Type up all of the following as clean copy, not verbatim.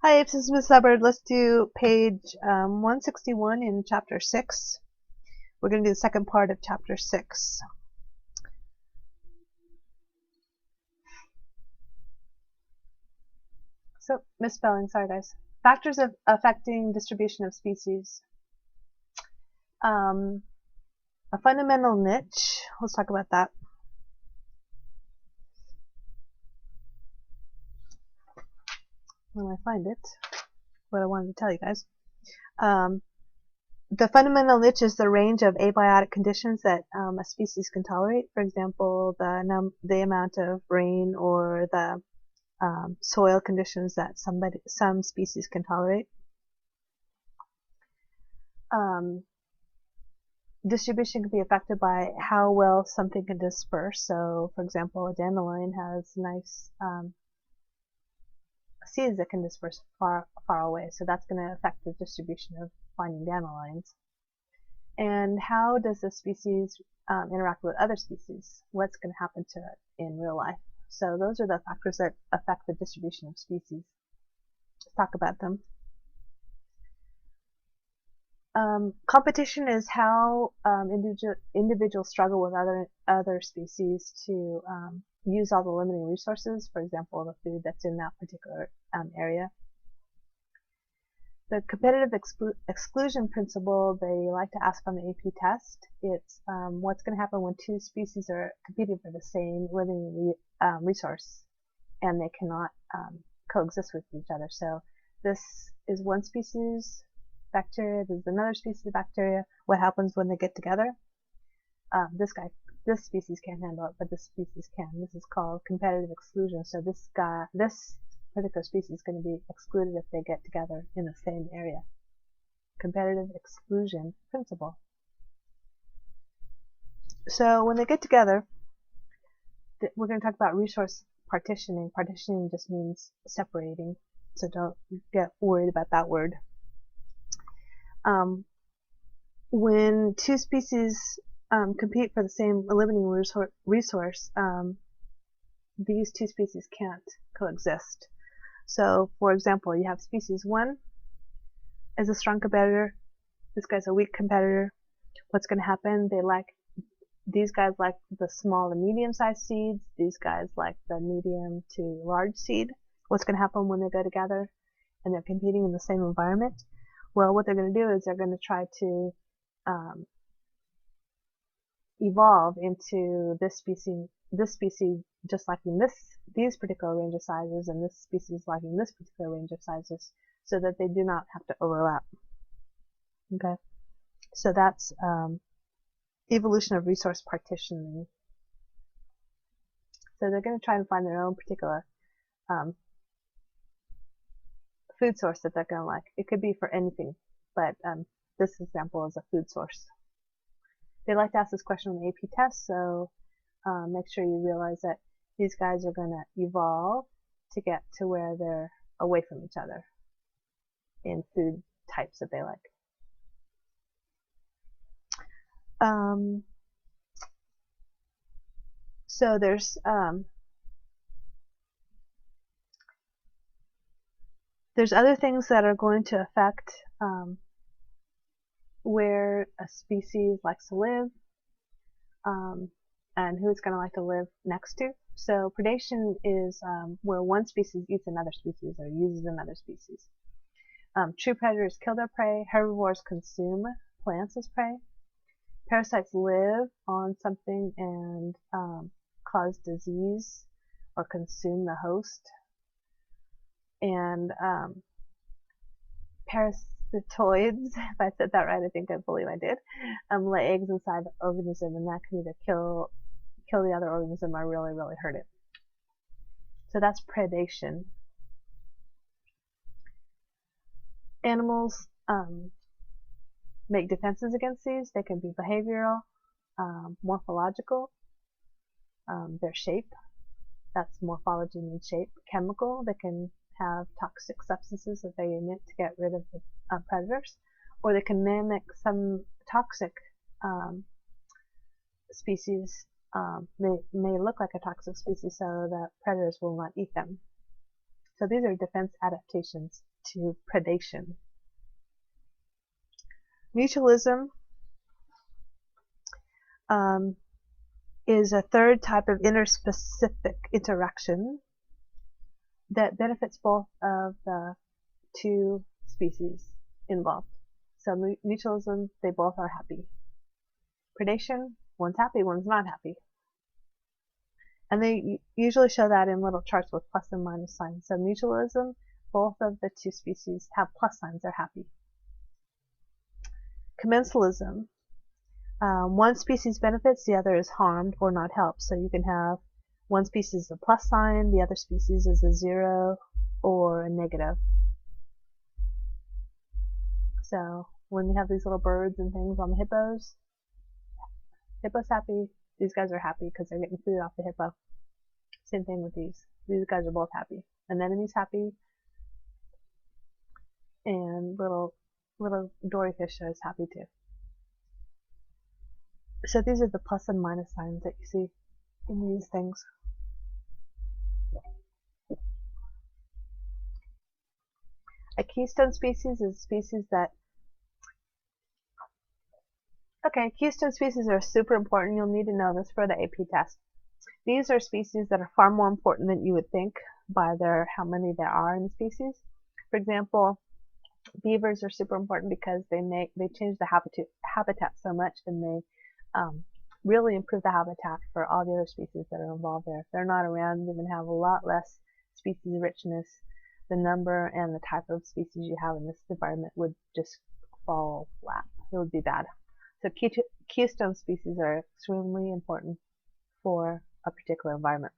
Hi, Apes, this is Miss Hubbard. Let's do page 161 in chapter 6. We're going to do the second part of chapter 6. So, misspelling, sorry guys. Factors of affecting distribution of species. A fundamental niche. Let's talk about that. When I find it, what I wanted to tell you guys. The fundamental niche is the range of abiotic conditions that a species can tolerate. For example, the amount of rain or the soil conditions that some species can tolerate. Distribution can be affected by how well something can disperse. So, for example, a dandelion has nice seeds that can disperse far away. So that's going to affect the distribution of finding dandelions. And how does the species interact with other species? What's going to happen to it in real life? So those are the factors that affect the distribution of species. Let's talk about them. Competition is how individuals struggle with other species to use all the limiting resources, for example, the food that's in that particular area. The competitive exclusion principle they like to ask on the AP test. It's what's going to happen when two species are competing for the same living resource and they cannot coexist with each other. So this is one species bacteria, this is another species of bacteria. What happens when they get together? This species can't handle it, but this species can. This is called competitive exclusion. So this particular species is going to be excluded if they get together in the same area. Competitive exclusion principle. So when they get together, we're going to talk about resource partitioning. Partitioning just means separating, so don't get worried about that word. When two species compete for the same limiting resource, these two species can't coexist. So, for example, you have species 1 is a strong competitor. This guy's a weak competitor. What's going to happen? These guys like the small to medium-sized seeds. These guys like the medium to large seed. What's going to happen when they go together and they're competing in the same environment? Well, what they're going to do is they're going to try to evolve into this species just liking these particular range of sizes, and this species liking this particular range of sizes, so that they do not have to overlap. Okay, so that's evolution of resource partitioning. So they're going to try and find their own particular food source that they're going to like. It could be for anything, but this example is a food source. They like to ask this question on the AP test, so make sure you realize that these guys are going to evolve to get to where they're away from each other in food types that they like. So there's other things that are going to affect where a species likes to live and who it's going to like to live next to. So predation is where one species eats another species or uses another species. True predators kill their prey. Herbivores consume plants as prey. Parasites live on something and cause disease or consume the host. And parasitoids, if I said that right, I believe I did, lay eggs inside the organism, and that can either kill the other organism or really, really hurt it. So that's predation. Animals make defenses against these. They can be behavioral, morphological, their shape. That's morphology means shape. Chemical. They can have toxic substances that they emit to get rid of the predators, or they can mimic some toxic species. They may look like a toxic species so that predators will not eat them. So these are defense adaptations to predation. Mutualism is a third type of interspecific interaction that benefits both of the two species involved. So mutualism, they both are happy. Predation, one's happy, one's not happy. And they usually show that in little charts with plus and minus signs. So mutualism, both of the two species have plus signs, they're happy. Commensalism, one species benefits, the other is harmed or not helped. So you can have one species a plus sign, the other species is a 0 or a negative. So when you have these little birds and things on the hippo's happy, these guys are happy because they're getting food off the hippo. Same thing with these. These guys are both happy. Anemone's happy, and little doryfish is happy too. So these are the plus and minus signs that you see in these things. A keystone species is a species that keystone species are super important. You'll need to know this for the AP test. These are species that are far more important than you would think by how many there are in the species. For example, beavers are super important because they change the habitat so much, and they really improve the habitat for all the other species that are involved there. If they're not around, you're going to have a lot less species richness. The number and the type of species you have in this environment would just fall flat. It would be bad. So keystone species are extremely important for a particular environment.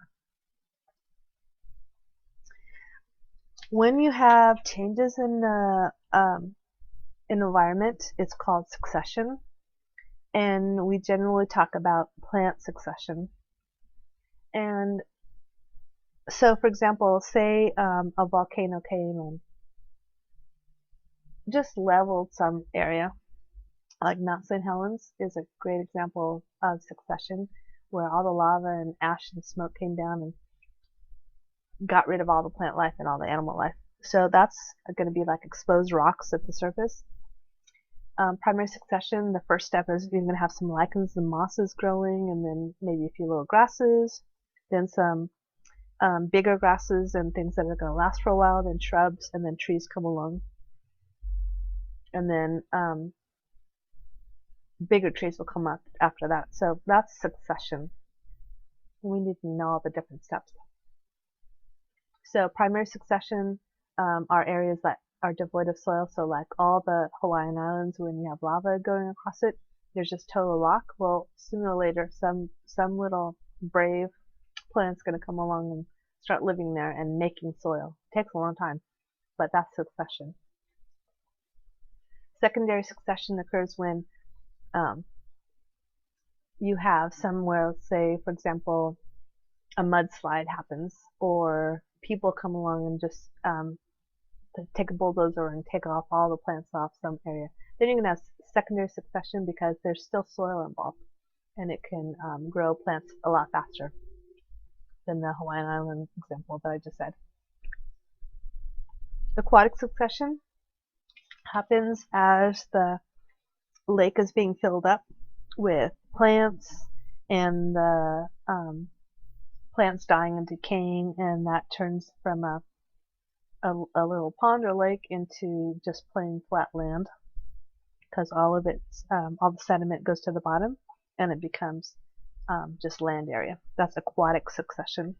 When you have changes in the environment, it's called succession, and we generally talk about plant succession. And so, for example, say a volcano came and just leveled some area, like Mount St. Helens is a great example of succession, where all the lava and ash and smoke came down and got rid of all the plant life and all the animal life. So that's going to be like exposed rocks at the surface. Primary succession, the first step is you're going to have some lichens and mosses growing, and then maybe a few little grasses, then some bigger grasses and things that are going to last for a while, then shrubs, and then trees come along. And then bigger trees will come up after that. So that's succession. We need to know all the different steps. So primary succession are areas that are devoid of soil. So like all the Hawaiian Islands, when you have lava going across it, there's just total rock. Well, sooner or later, some little brave plant's going to come along and start living there and making soil. It takes a long time, but that's succession. Secondary succession occurs when you have somewhere, say, for example, a mudslide happens, or people come along and just take a bulldozer and take off all the plants off some area. Then you're going to have secondary succession because there's still soil involved, and it can grow plants a lot faster than the Hawaiian Island example that I just said. Aquatic succession happens as the lake is being filled up with plants, and the plants dying and decaying, and that turns from a little pond or lake into just plain flat land, because all of all the sediment goes to the bottom and it becomes just land area. That's aquatic succession.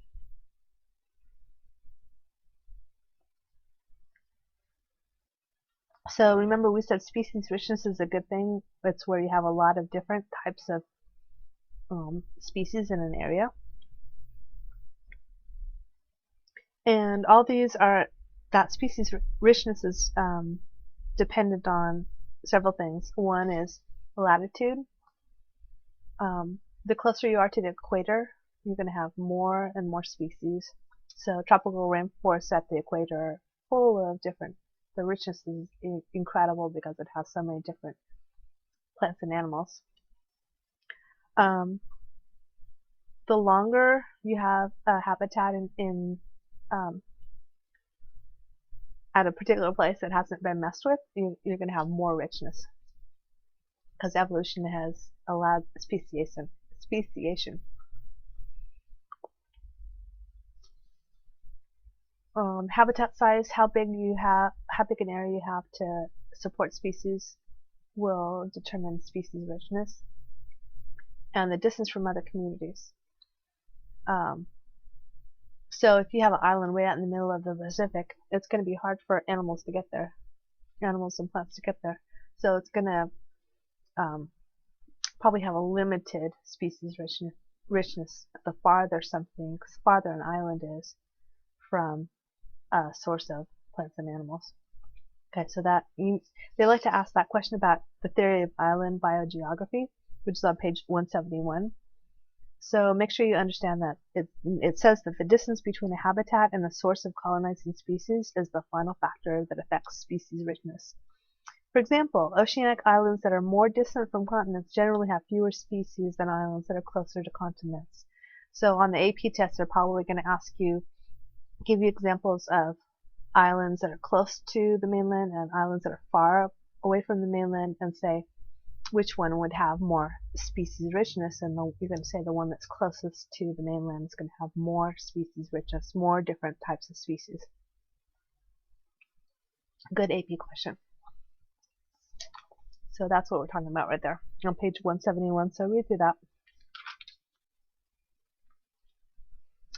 So remember, we said species richness is a good thing. It's where you have a lot of different types of species in an area. And all these that species richness is dependent on several things. One is latitude. The closer you are to the equator, you're going to have more and more species. So tropical rainforests at the equator are full of different. The richness is incredible because it has so many different plants and animals. The longer you have a habitat in at a particular place that hasn't been messed with, you're going to have more richness, because evolution has allowed speciation. Habitat size, how big an area you have to support species will determine species richness, and the distance from other communities. So if you have an island way out in the middle of the Pacific, it's going to be hard for animals to get there, animals and plants to get there. So it's going to probably have a limited species richness the farther an island is from a source of plants and animals. Okay, so they like to ask that question about the theory of island biogeography, which is on page 171. So make sure you understand that it says that the distance between a habitat and the source of colonizing species is the final factor that affects species richness. For example, oceanic islands that are more distant from continents generally have fewer species than islands that are closer to continents. So on the AP test, they're probably going to give you examples of islands that are close to the mainland and islands that are far away from the mainland, and say which one would have more species richness, and you're going to say the one that's closest to the mainland is going to have more species richness, more different types of species. Good AP question. So that's what we're talking about right there on page 171, so read through that.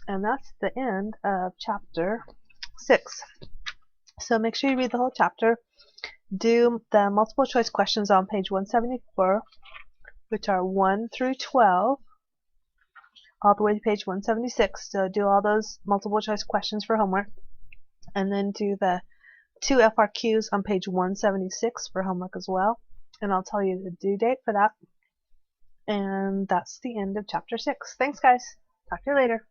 And that's the end of chapter 6. So make sure you read the whole chapter. Do the multiple choice questions on page 174, which are 1 through 12, all the way to page 176. So do all those multiple choice questions for homework, and then do the 2 FRQs on page 176 for homework as well. And I'll tell you the due date for that. And that's the end of chapter 6. Thanks, guys. Talk to you later.